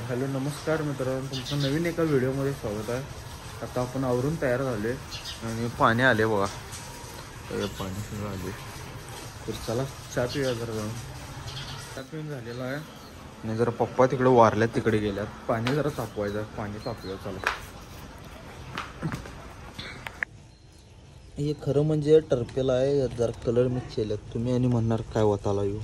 Hello नमस्कार मित्रांनो, तुमचं नवीन एका व्हिडिओमध्ये स्वागत आहे. आता आपण आवरून तयार झाले आणि पाणी आले बघा, पाणी सगळं आले. तर चला चहा पिऊया जरा जाऊन. चहा पिऊन झालेला आहे आणि जरा पप्पा तिकडे वारल्यात, तिकडे गेल्यात. पाणी जरा तापवायचं, पाणी तापूया चला. हे खरं म्हणजे टर्पेला आहे, जरा कलर मिक्स केल्यात. तुम्ही आणि म्हणणार काय वताला येऊ.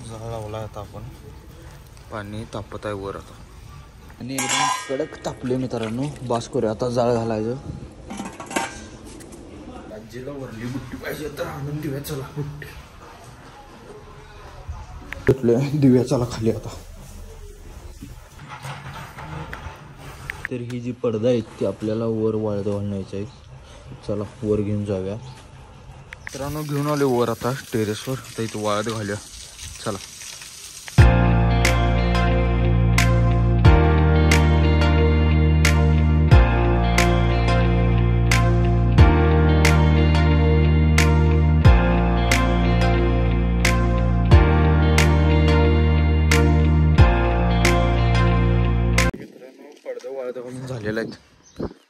जाळ लावला आता आपण, पाणी तापत आहे वर आता आणि एकदम कडक तापले मित्रांनो. बास करूया आता, जाळ घालायचं. आजीला वरली बुट्टी पाहिजे तर आणून देऊया चला. बुट्टी देऊया चला खाली आता. तर ही जी पडदा आहे ती आपल्याला वर वाळत घालण्याची आहे. चला वर घेऊन जाऊया मित्रांनो. घेऊन आले वर आता टेरेसवर. आता इथं वाळत घालूया चला. पडदा वाळत घालून झालेला आहेत.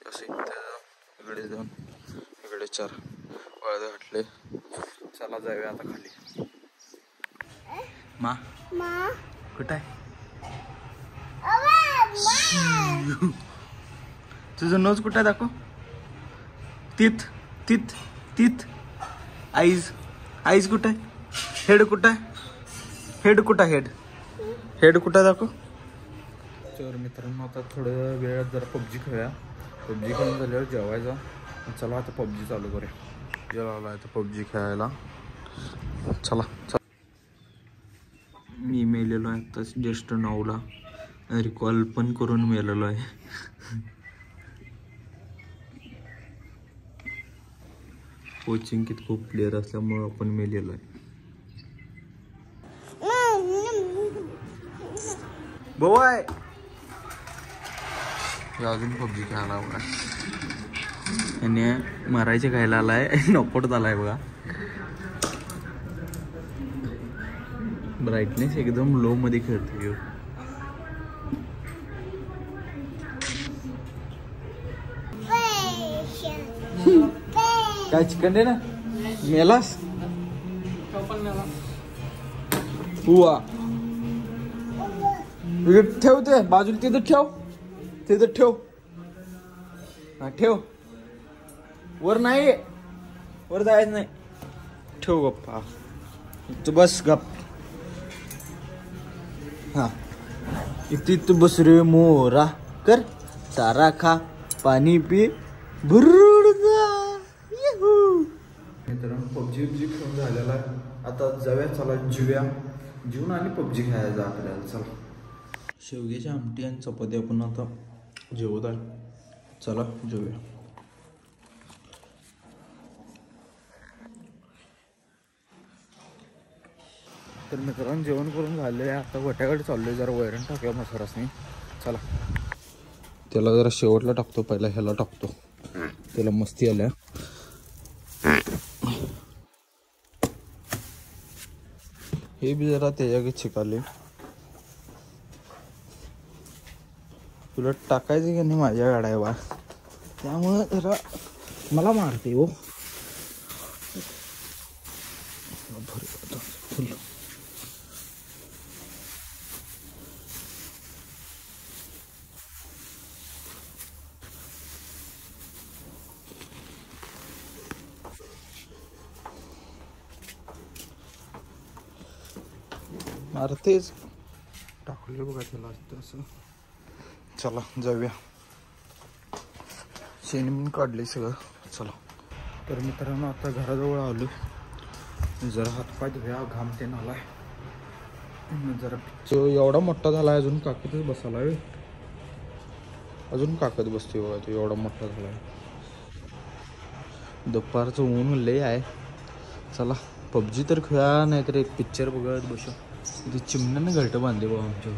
असे इकडे दोन, इकडे चार वाळत घातले. चला जाऊया आता खाली. मा कुठं आहे तुझं नोज? कुठं आहे दाखव. तीत तीत तीत. आईज आईज कुठं आहे? हेड कुठं आहे? हेड कुठं आहे? हेड कुठं आहे दाखव. तर मित्रांनो आता थोड्या वेळात जरा पबजी खेळूया. पबजी खेळून झाल्यावर जेवायचा. चला आता पबजी चालू करूया. जेवायला आता पबजी खेळायला चला. मी मेलेलो आहे आता जस्ट 9ला. रिकॉल पण करून मेलेलो आहे. कोचिंग किती खूप प्लेअर असल्यामुळे आपण मेलेलो आहे. भाऊ आहे अजून पबजी खेळायला बघा. आणि मारायचे खायला आलाय, नॉकआउट आलाय बघा. ब्राईटनेस एकदम लो मध्ये खेळतोय. काय चिकन दे ना. मेलास हुआ. ठेव ते बाजूला, तिथं ठेव, तिथं ठेव. हा ठेव. वर नाही, वर जायचं नाही. ठेव गप्पा तू, बस गप. हा इथे बस रे मोरा. कर चारा खा, पाणी पी, भरड जा. मित्रांनो पबजी खेळून झालेला आहे. आता जाऊया चला जेवूया. जेवून आणि पबजी खेळायला आपल्याला चला. शेवग्याची आमटी आणि चपाती आपण आता जेवत आहे. चला जेवूया. तर मित्रांनो जेवण करून झाले. आता गोट्याकडे चाललोय, जरा वैरण टाकूया मसारासनी. चला त्याला जरा शेवटला टाकतो, पहिला ह्याला टाकतो. त्याला मस्ती आल्या. हे बी जरा त्याच्या शिकाले. तुला टाकायचं की नाही माझ्या गाड्या बा, त्यामुळं जरा मला मारते हो. फुल मारतेच. टाकले बघा त्याला असं. चला जाऊया. शेण काढले सगळं. चला तर मित्रांनो आता घराजवळ आलो. जरा हातपाय धुया, घाम ते आलाय जरा. एवढा मोठा झाला अजून काकतच बसायला. अजून काकत बसते बघा. तो एवढा मोठा झालाय. दुपारचं ऊन लय आहे. चला पबजी तर खेळा, नाहीतर एक पिक्चर बघत बसू. इथे चिमण्यानं घरटं बांधले बघा आमच्या.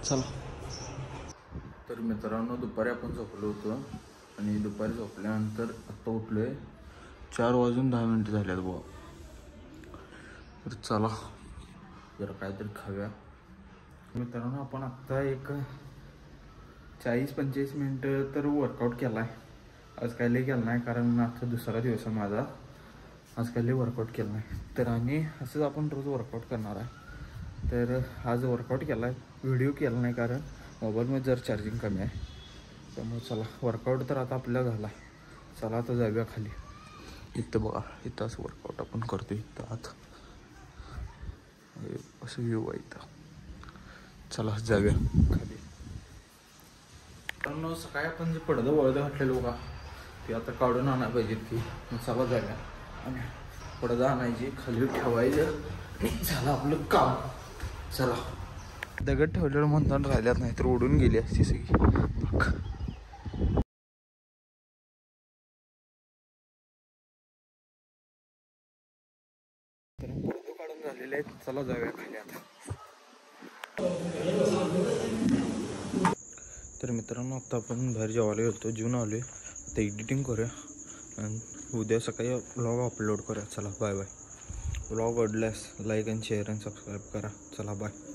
चला तर मित्रांनो दुपारी आपण झोपलो होतो आणि दुपारी झोपल्यानंतर आत्ता उठलोय 4:10 झाल्यात बुवा. तर चला जरा काहीतरी खाऊया. मित्रांनो आपण आत्ता एक 40-45 मिनटं तर वर्कआउट केला आहे. आज काय लई केलं नाही कारण आता दुसरा दिवस आहे माझा. आज काय लई वर्कआउट केलं नाही. तर आणि असंच आपण रोज वर्कआउट करणार आहे. तर आज वर्कआउट केला आहे, व्हिडिओ केला नाही कारण मोबाईलमध्ये जर चार्जिंग कमी आहे. त्यामुळे चला वर्कआउट तर आता आपल्याला झाला. चला आता जाऊया खाली. इथं बघा, इथंच वर्कआउट आपण करतो. इथं आत असं व्ह्यू आहे इथं. चला जाऊया खाली. कारण सकाळी आपण जे पडदं वळदं घातलेलं बघा ते आता काढून आणायला पाहिजेत की. मग चला जाऊया आणि पडदा आणायची, खाली ठेवायचं, झालं आपलं काम. चला. दगड ठेवलेलं म्हणताना राहिल्यात नाही तर उडून गेली असती सगळी. तर पडदं काढून झालेले आहेत. चला जाऊया खाली आता. तर मित्रांनो आता आपण बाहेर जेवायला गेलो, जेवून आलोय. आता एडिटिंग करूया आणि उद्या सकाळी व्लॉग अपलोड करूया. चला बाय बाय. व्लॉग आवडल्यास लाईक आणि शेअर आणि सबस्क्राईब करा. चला बाय.